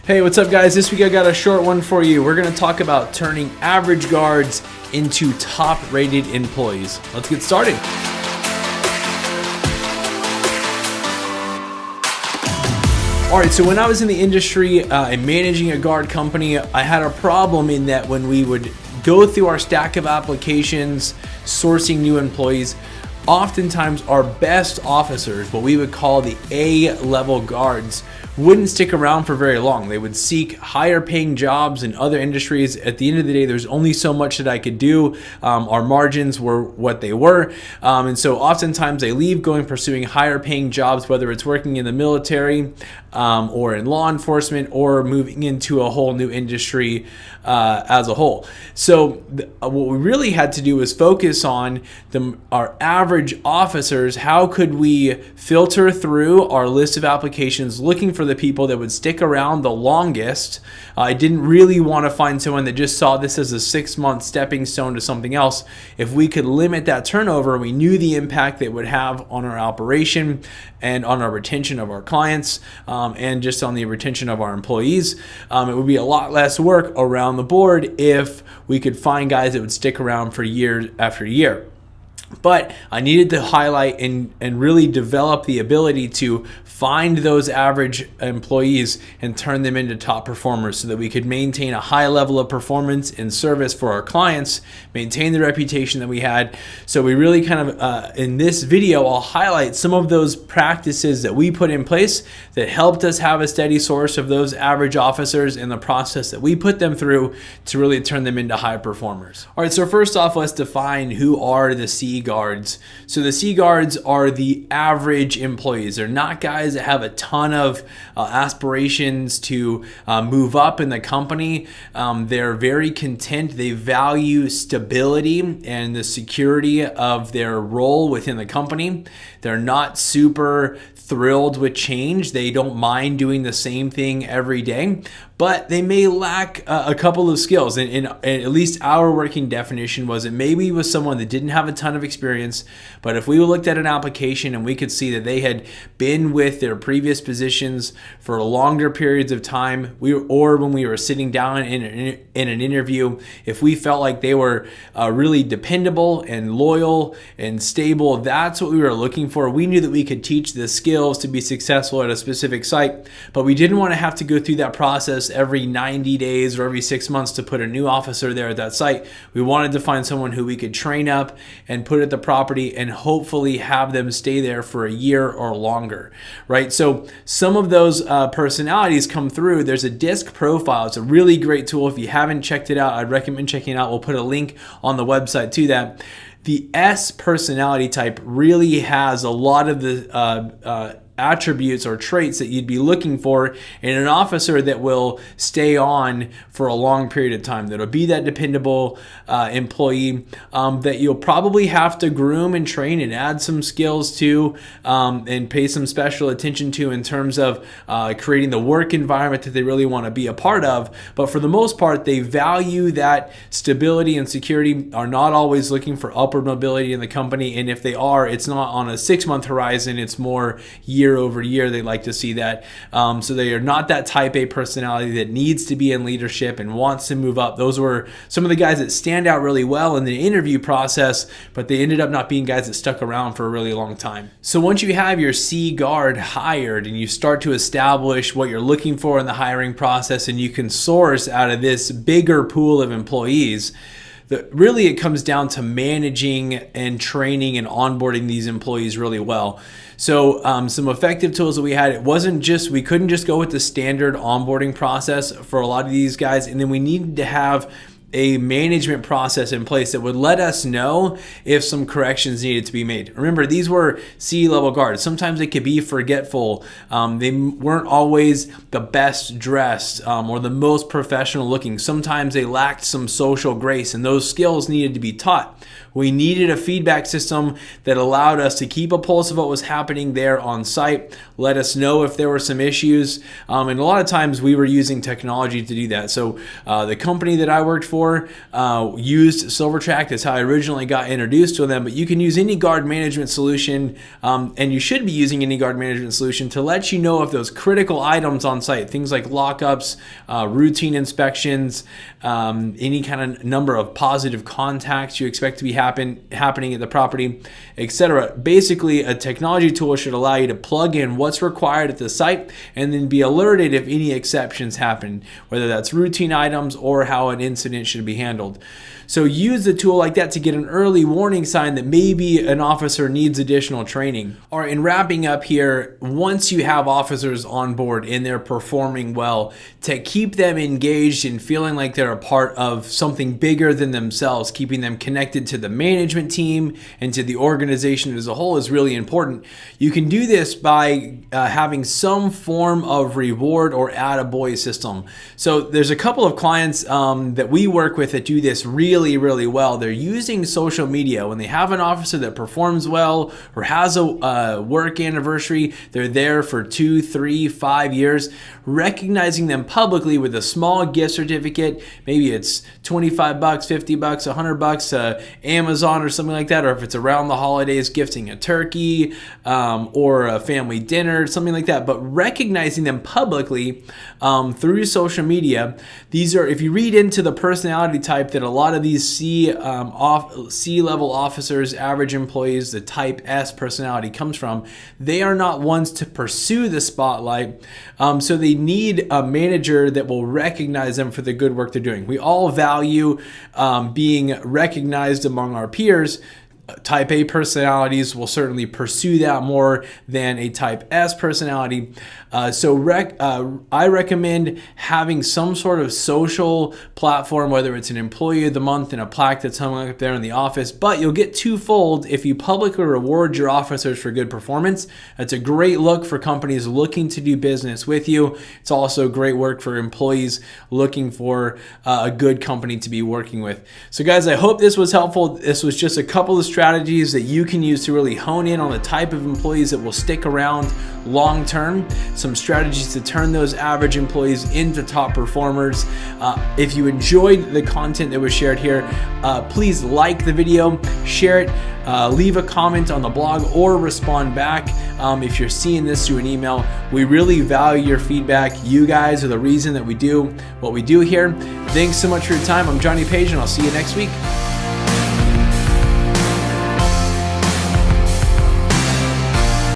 Hey, what's up guys? This week I got a short one for you. We're going to talk about turning average guards into top rated employees. Let's get started. All right, so when I was in the industry and managing a guard company, I had a problem in that when we would go through our stack of applications, sourcing new employees, oftentimes our best officers, what we would call the A-level guards, wouldn't stick around for very long. They would seek higher paying jobs in other industries. At the end of the day, there's only so much that I could do. Our margins were what they were. And so oftentimes they leave going pursuing higher paying jobs, whether it's working in the military or in law enforcement or moving into a whole new industry as a whole. So what we really had to do was focus on our average officers. How could we filter through our list of applications looking for the people that would stick around the longest? I didn't really want to find someone that just saw this as a 6-month stepping stone to something else. If we could limit that turnover, we knew the impact that it would have on our operation and on our retention of our clients and just on the retention of our employees. It would be a lot less work around the board if we could find guys that would stick around for year after year. But I needed to highlight and really develop the ability to find those average employees and turn them into top performers so that we could maintain a high level of performance and service for our clients, maintain the reputation that we had. So we really kind of, in this video, I'll highlight some of those practices that we put in place that helped us have a steady source of those average officers and the process that we put them through to really turn them into high performers. All right, so first off, let's define who are the C guards. So the C guards are the average employees. They're not guys that have a ton of aspirations to move up in the company. They're very content. They value stability and the security of their role within the company. They're not super thrilled with change. They don't mind doing the same thing every day, but they may lack a couple of skills. And at least our working definition was that maybe it was someone that didn't have a ton of experience, but if we looked at an application and we could see that they had been with their previous positions for longer periods of time, or when we were sitting down in an interview, if we felt like they were really dependable and loyal and stable, that's what we were looking for. We knew that we could teach the skills to be successful at a specific site, but we didn't want to have to go through that process every 90 days or every 6 months to put a new officer there at that site. We wanted to find someone who we could train up and put at the property and hopefully have them stay there for a year or longer, right? So some of those personalities come through. There's a DISC profile. It's a really great tool. If you haven't checked it out, I'd recommend checking it out. We'll put a link on the website to that. The S personality type really has a lot of the attributes or traits that you'd be looking for in an officer that will stay on for a long period of time, that'll be that dependable employee that you'll probably have to groom and train and add some skills to and pay some special attention to in terms of creating the work environment that they really want to be a part of. But for the most part, they value that stability and security, are not always looking for upward mobility in the company. And if they are, it's not on a 6-month horizon, it's more year over year. They like to see that. So they are not that type A personality that needs to be in leadership and wants to move up. Those were some of the guys that stand out really well in the interview process, but they ended up not being guys that stuck around for a really long time. So once you have your C guard hired and you start to establish what you're looking for in the hiring process and you can source out of this bigger pool of employees, really it comes down to managing and training and onboarding these employees really well. So some effective tools that we had, we couldn't just go with the standard onboarding process for a lot of these guys, and then we needed to have a management process in place that would let us know if some corrections needed to be made. Remember, these were C-level guards. Sometimes they could be forgetful. They weren't always the best dressed or the most professional looking. Sometimes they lacked some social grace, and those skills needed to be taught. We needed a feedback system that allowed us to keep a pulse of what was happening there on site, let us know if there were some issues. And a lot of times we were using technology to do that. So the company that I worked for, before used Silvertrac. That's how I originally got introduced to them, but you can use any guard management solution, and you should be using any guard management solution to let you know if those critical items on site, things like lockups, routine inspections, any kind of number of positive contacts you expect to be happening at the property, etc. Basically, a technology tool should allow you to plug in what's required at the site and then be alerted if any exceptions happen, whether that's routine items or how an incident should be handled. So use a tool like that to get an early warning sign that maybe an officer needs additional training. All right, and wrapping up here, once you have officers on board and they're performing well, to keep them engaged and feeling like they're a part of something bigger than themselves, keeping them connected to the management team and to the organization as a whole is really important. You can do this by having some form of reward or attaboy system. So there's a couple of clients that we work with that do this really well. They're using social media. When they have an officer that performs well or has a work anniversary, they're there for 2, 3, 5 years, recognizing them publicly with a small gift certificate. Maybe it's $25, $50, $100, Amazon or something like that, or if it's around the holidays, gifting a turkey or a family dinner, something like that. But recognizing them publicly through social media. These are, if you read into the personality type that a lot of these C-level officers, average employees, the type S personality comes from, they are not ones to pursue the spotlight. So they need a manager that will recognize them for the good work they're doing. We all value being recognized among our peers. Type A personalities will certainly pursue that more than a type S personality. I recommend having some sort of social platform, whether it's an employee of the month and a plaque that's hung up there in the office, but you'll get twofold if you publicly reward your officers for good performance. That's a great look for companies looking to do business with you. It's also great work for employees looking for a good company to be working with. So guys, I hope this was helpful. This was just a couple of strategies that you can use to really hone in on the type of employees that will stick around long term. Some strategies to turn those average employees into top performers. If you enjoyed the content that was shared here, please like the video, share it, leave a comment on the blog or respond back if you're seeing this through an email. We really value your feedback. You guys are the reason that we do what we do here. Thanks so much for your time. I'm Johnny Page, and I'll see you next week.